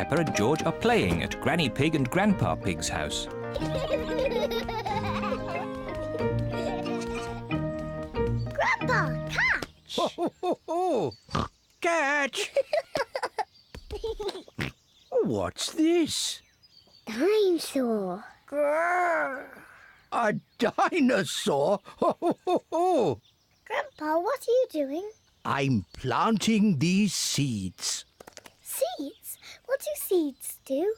Peppa and George are playing at Granny Pig and Grandpa Pig's house. Grandpa, catch! Catch! What's this? Dinosaur. Grrr. A dinosaur? Grandpa, what are you doing? I'm planting these seeds. Seeds? What do seeds do?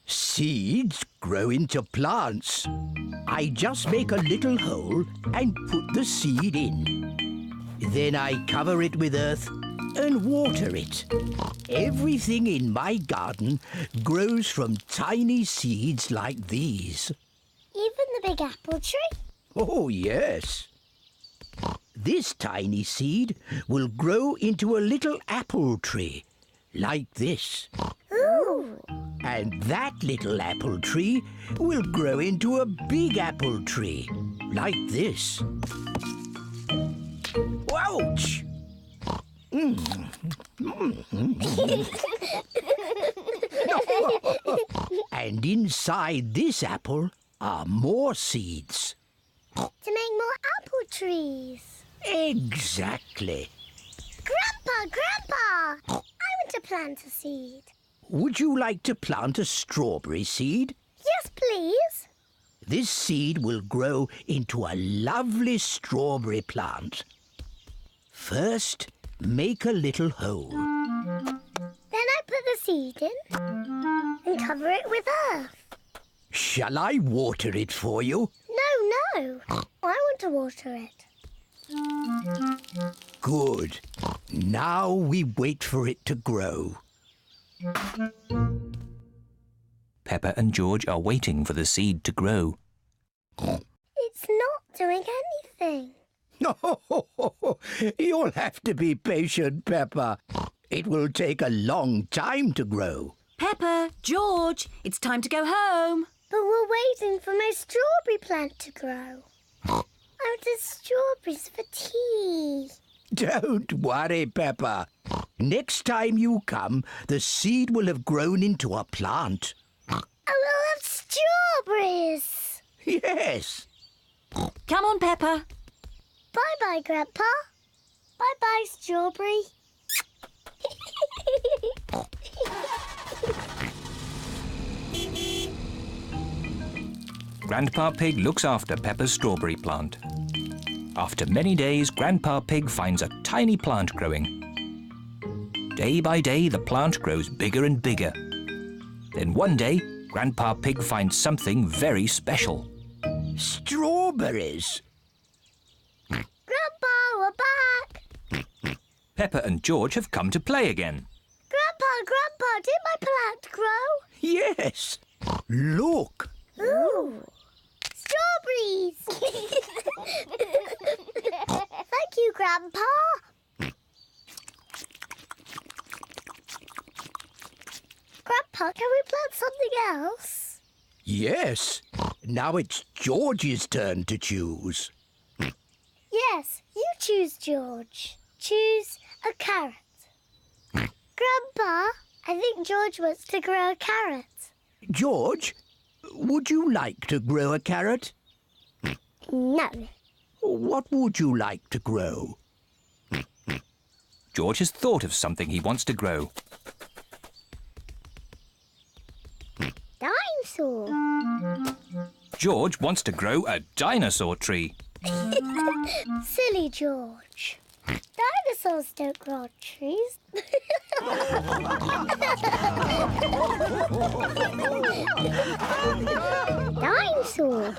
Seeds grow into plants. I just make a little hole and put the seed in. Then I cover it with earth and water it. Everything in my garden grows from tiny seeds like these. Even the big apple tree? Oh, yes. This tiny seed will grow into a little apple tree, like this. Ooh! And that little apple tree will grow into a big apple tree, like this. Ouch! And inside this apple are more seeds. To make more apple trees. Exactly. Grandpa! I want to plant a seed. Would you like to plant a strawberry seed? Yes, please. This seed will grow into a lovely strawberry plant. First, make a little hole. Then I put the seed in and cover it with earth. Shall I water it for you? No. I want to water it. Good. Now we wait for it to grow. Peppa and George are waiting for the seed to grow. It's not doing anything. You'll have to be patient, Peppa. It will take a long time to grow. Peppa, George, it's time to go home. But we're waiting for my strawberry plant to grow. I wanted strawberries for tea. Don't worry, Peppa. Next time you come, the seed will have grown into a plant. I will have strawberries. Yes. Come on, Peppa. Bye-bye, Grandpa. Bye-bye, strawberry. Grandpa Pig looks after Peppa's strawberry plant. After many days, Grandpa Pig finds a tiny plant growing. Day by day, the plant grows bigger and bigger. Then one day, Grandpa Pig finds something very special. Strawberries. Grandpa, we're back. Peppa and George have come to play again. Grandpa, did my plant grow? Yes. Look. Ooh. Strawberries! Thank you, Grandpa. Grandpa, can we plant something else? Yes. Now it's George's turn to choose. Yes, you choose, George. Choose a carrot. Grandpa, I think George wants to grow a carrot. George, would you like to grow a carrot? No. What would you like to grow? George has thought of something he wants to grow. Dinosaur. George wants to grow a dinosaur tree. Silly George. Dinosaurs don't grow on trees. Dinosaur.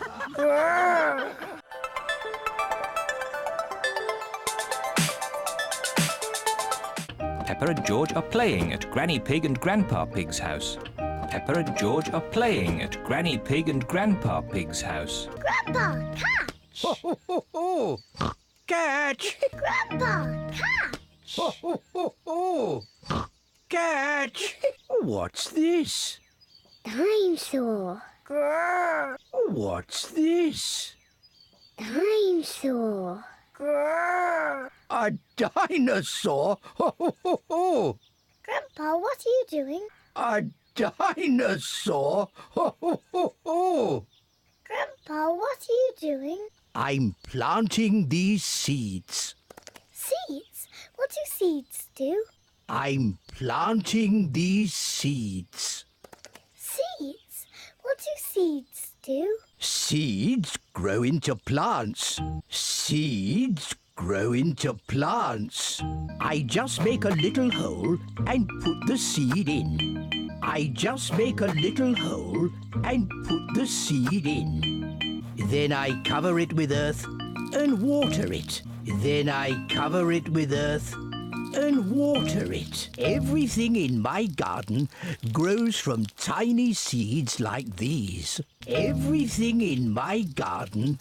Peppa and George are playing at Granny Pig and Grandpa Pig's house. Peppa and George are playing at Granny Pig and Grandpa Pig's house. Grandpa, catch! Catch! Grandpa, catch! Catch! What's this? Dinosaur. Grrr. What's this? Dinosaur. Grrr. A dinosaur? Grandpa, what are you doing? A dinosaur! Ho, ho, ho, ho. Grandpa, what are you doing? I'm planting these seeds. Seeds? What do seeds do? I'm planting these seeds. Seeds? What do seeds do? Seeds grow into plants. Seeds grow into plants. I just make a little hole and put the seed in. I just make a little hole and put the seed in. Then I cover it with earth and water it. Then I cover it with earth and water it. Everything in my garden grows from tiny seeds like these. Everything in my garden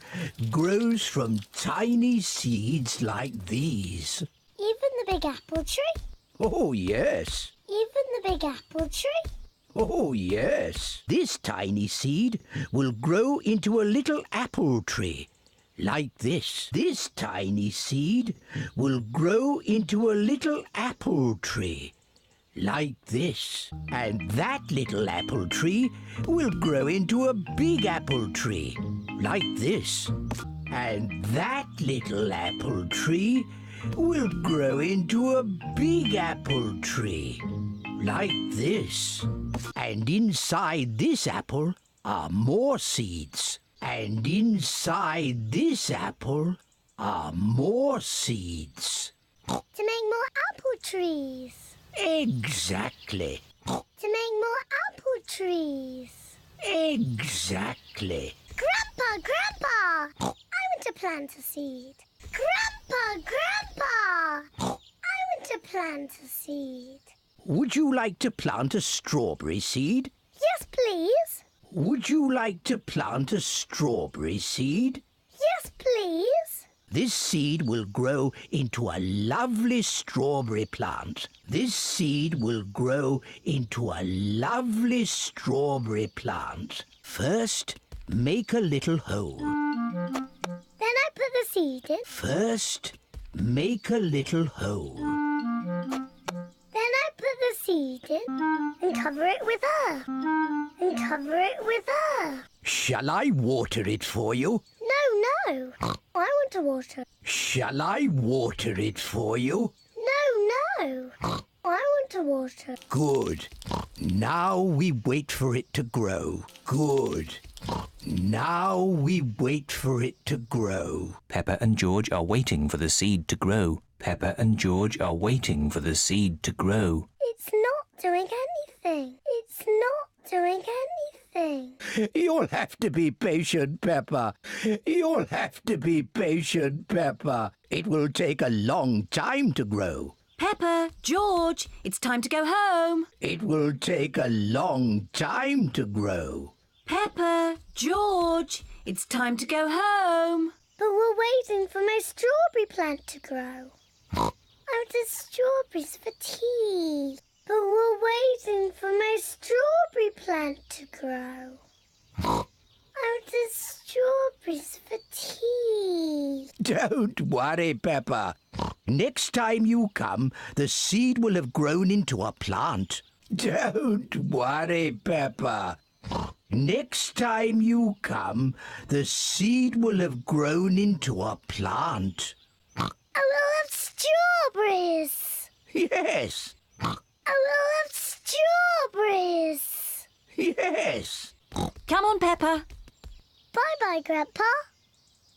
grows from tiny seeds like these. Even the big apple tree? Oh, yes. Even the big apple tree? Oh, yes. This tiny seed will grow into a little apple tree. Like this. This tiny seed will grow into a little apple tree. Like this. And that little apple tree will grow into a big apple tree. Like this. And that little apple tree will grow into a big apple tree. Like this. And inside this apple are more seeds. And inside this apple are more seeds. To make more apple trees. Exactly. To make more apple trees. Exactly. Grandpa! I want to plant a seed. Grandpa! I want to plant a seed. Would you like to plant a strawberry seed? Yes, please. Would you like to plant a strawberry seed? Yes, please. This seed will grow into a lovely strawberry plant. This seed will grow into a lovely strawberry plant. First, make a little hole. Then I put the seed in. First, make a little hole. Then I put the seed in and cover it with earth. And cover it with earth. Shall I water it for you? No. I want to water. Shall I water it for you? No. I want to water. Good. Now we wait for it to grow. Good. Now we wait for it to grow. Peppa and George are waiting for the seed to grow. Peppa and George are waiting for the seed to grow. It's not doing anything. It's not doing anything. You'll have to be patient, Peppa. You'll have to be patient, Peppa. It will take a long time to grow. Peppa, George, it's time to go home. It will take a long time to grow. Peppa, George, it's time to go home. But we're waiting for my strawberry plant to grow. I wanted strawberries for tea. But we're waiting for my strawberry plant to grow. I wanted strawberries for tea. Don't worry, Peppa. Next time you come, the seed will have grown into a plant. Don't worry, Peppa. Next time you come, the seed will have grown into a plant. I will have strawberries. Yes, I will have strawberries. yes. Come on, Peppa. Bye-bye, Grandpa.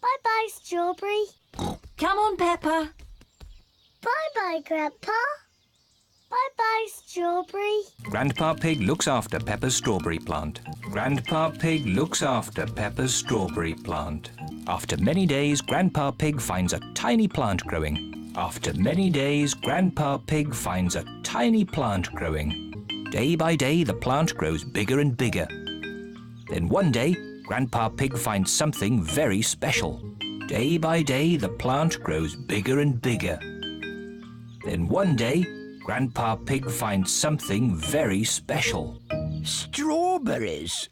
Bye-bye, strawberry. Come on, Peppa. Bye-bye, Grandpa. Bye-bye, strawberry. Grandpa Pig looks after Peppa's strawberry plant. Grandpa Pig looks after Peppa's strawberry plant. After many days, Grandpa Pig finds a tiny plant growing. After many days, Grandpa Pig finds a tiny plant growing. Day by day, the plant grows bigger and bigger. Then one day, Grandpa Pig finds something very special. Day by day, the plant grows bigger and bigger. Then one day, Grandpa Pig finds something very special. Strawberries.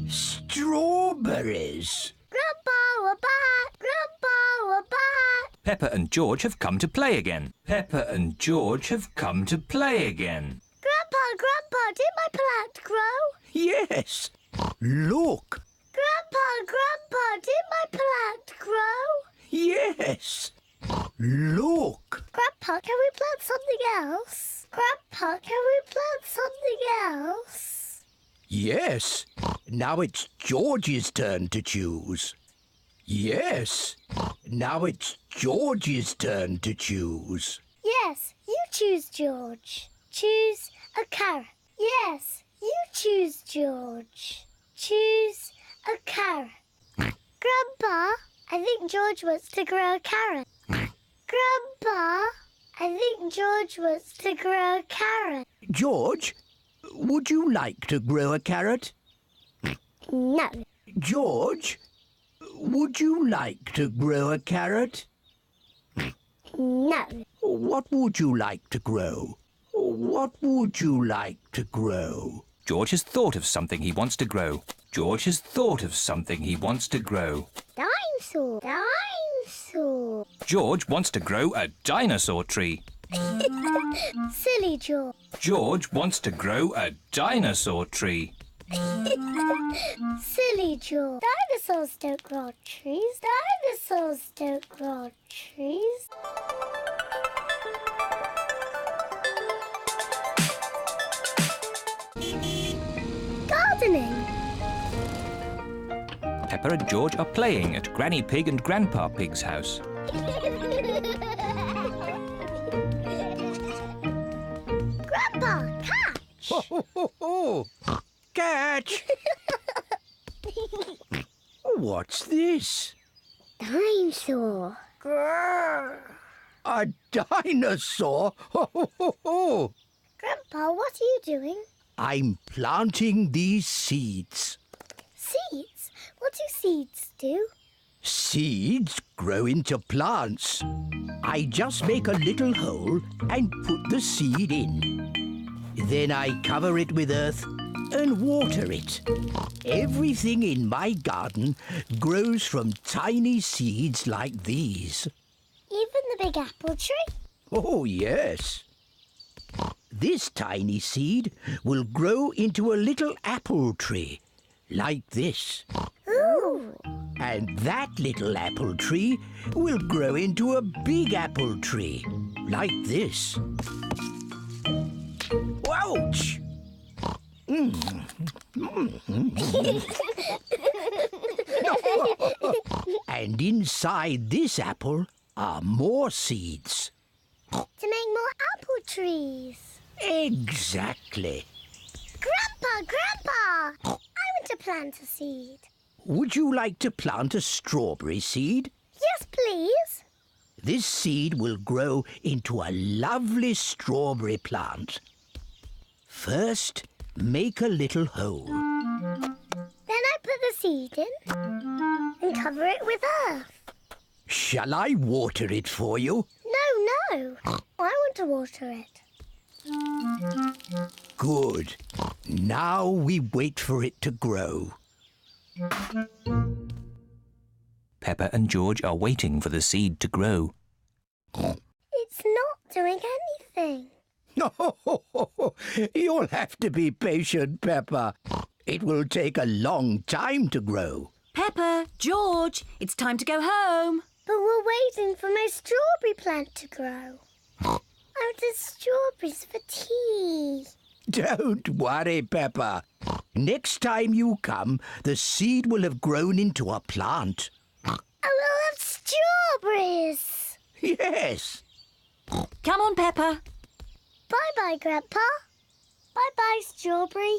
Strawberries. Grandpa, we're back. Grandpa, we're back. Peppa and George have come to play again. Peppa and George have come to play again. Grandpa, Grandpa, did my plant grow? Yes. Look. Grandpa, did my plant grow? Yes. Look. Grandpa, can we plant something else? Grandpa, can we plant something else? Yes. Now it's George's turn to choose. Yes. Now it's George's turn to choose. Yes, you choose, George. Choose a carrot. Yes, you choose, George. Choose a carrot. Grandpa, I think George wants to grow a carrot. Grandpa, I think George wants to grow a carrot. George, would you like to grow a carrot? No. George, would you like to grow a carrot? No. What would you like to grow? What would you like to grow? George has thought of something he wants to grow. George has thought of something he wants to grow. Dinosaur. Dinosaur. George wants to grow a dinosaur tree. Silly George. George wants to grow a dinosaur tree. Silly George. Dinosaurs don't grow on trees. Dinosaurs don't grow on trees. Gardening. Peppa and George are playing at Granny Pig and Grandpa Pig's house. Grandpa, catch! Ho, ho, ho, ho. Catch! What's this? Dinosaur. Grrr. A dinosaur? Ho, ho, ho, ho. Grandpa, what are you doing? I'm planting these seeds. Seeds? What do seeds do? Seeds grow into plants. I just make a little hole and put the seed in. Then I cover it with earth and water it. Everything in my garden grows from tiny seeds like these. Even the big apple tree? Oh, yes. This tiny seed will grow into a little apple tree, like this. Ooh. And that little apple tree will grow into a big apple tree, like this. Ouch! And inside this apple are more seeds. To make more apple trees. Exactly. Grandpa! I want to plant a seed. Would you like to plant a strawberry seed? Yes, please. This seed will grow into a lovely strawberry plant. First, make a little hole. Then I put the seed in and cover it with earth. Shall I water it for you? No. I want to water it. Good. Now we wait for it to grow. Peppa and George are waiting for the seed to grow. It's not doing anything. You'll have to be patient, Peppa. It will take a long time to grow. Peppa, George, it's time to go home. But we're waiting for my strawberry plant to grow. I wanted strawberries for tea. Don't worry, Peppa. Next time you come, the seed will have grown into a plant. I will have strawberries. Yes. Come on, Peppa. Bye-bye, Grandpa. Bye-bye, strawberry.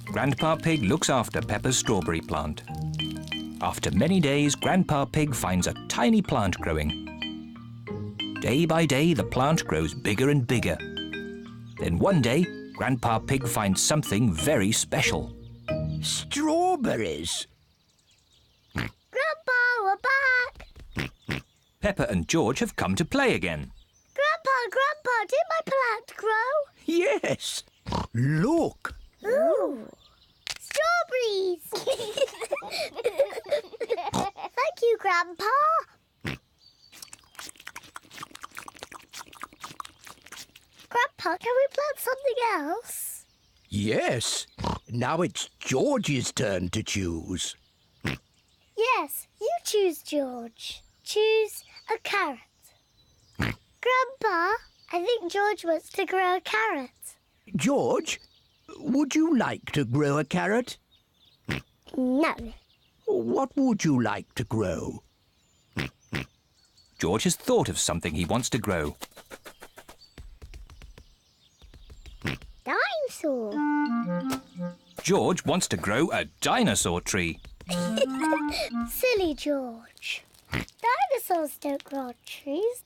Grandpa Pig looks after Peppa's strawberry plant. After many days, Grandpa Pig finds a tiny plant growing. Day by day, the plant grows bigger and bigger. Then one day, Grandpa Pig finds something very special. Strawberries. Grandpa, we're back. Peppa and George have come to play again. Grandpa, did my plant grow? Yes. Look. Ooh. Strawberries. Thank you, Grandpa. Grandpa, can we plant something else? Yes. Now it's George's turn to choose. Yes, you choose, George. Choose a carrot. Grandpa, I think George wants to grow a carrot. George, would you like to grow a carrot? No. What would you like to grow? George has thought of something he wants to grow. Dinosaur. George wants to grow a dinosaur tree. Silly George. Dinosaurs don't grow on trees.